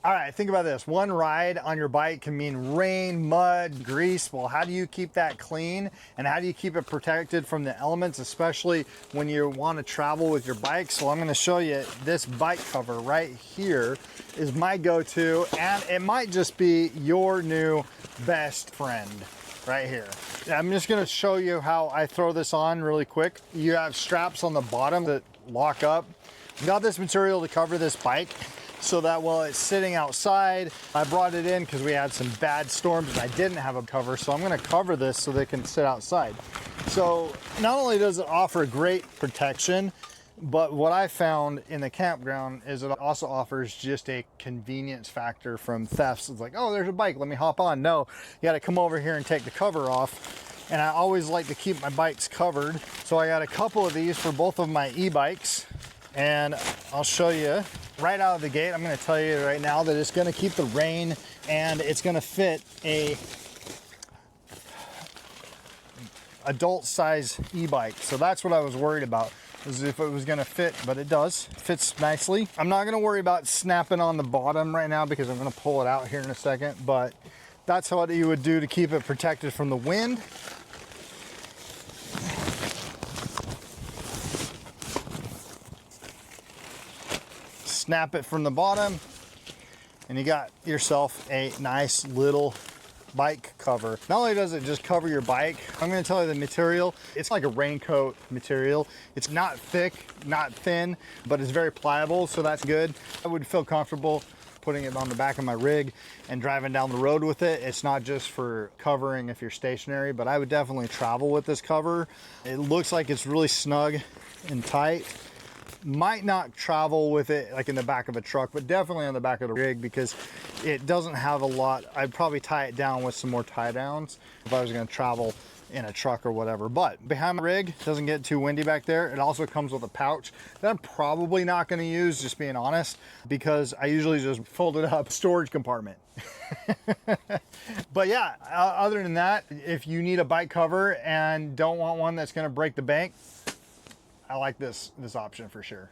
All right, think about this. One ride on your bike can mean rain, mud, grease. Well, how do you keep that clean? And how do you keep it protected from the elements, especially when you want to travel with your bike? So I'm going to show you this bike cover right here is my go-to, and it might just be your new best friend right here. I'm just going to show you how I throw this on really quick. You have straps on the bottom that lock up. I got this material to cover this bike, so that while it's sitting outside, I brought it in because we had some bad storms and I didn't have a cover. So I'm going to cover this so they can sit outside. So not only does it offer great protection, but what I found in the campground is it also offers just a convenience factor from thefts. It's like, oh, there's a bike, let me hop on. No, you got to come over here and take the cover off. And I always like to keep my bikes covered. So I got a couple of these for both of my e-bikes, and I'll show you. Right out of the gate, I'm going to tell you right now that it's going to keep the rain, and it's going to fit a adult size e-bike. So that's what I was worried about, was if it was going to fit, but it does. It fits nicely. I'm not going to worry about snapping on the bottom right now because I'm going to pull it out here in a second, but that's what you would do to keep it protected from the wind. Snap it from the bottom, and you got yourself a nice little bike cover. Not only does it just cover your bike, I'm going to tell you the material. It's like a raincoat material. It's not thick, not thin, but it's very pliable, so that's good. I would feel comfortable putting it on the back of my rig and driving down the road with it. It's not just for covering if you're stationary, but I would definitely travel with this cover. It looks like it's really snug and tight. Might not travel with it like in the back of a truck, but definitely on the back of the rig because it doesn't have a lot. I'd probably tie it down with some more tie downs if I was going to travel in a truck or whatever. But behind my rig, it doesn't get too windy back there. It also comes with a pouch that I'm probably not going to use, just being honest, because I usually just fold it up storage compartment. But yeah, other than that, if you need a bike cover and don't want one that's going to break the bank, I like this option for sure.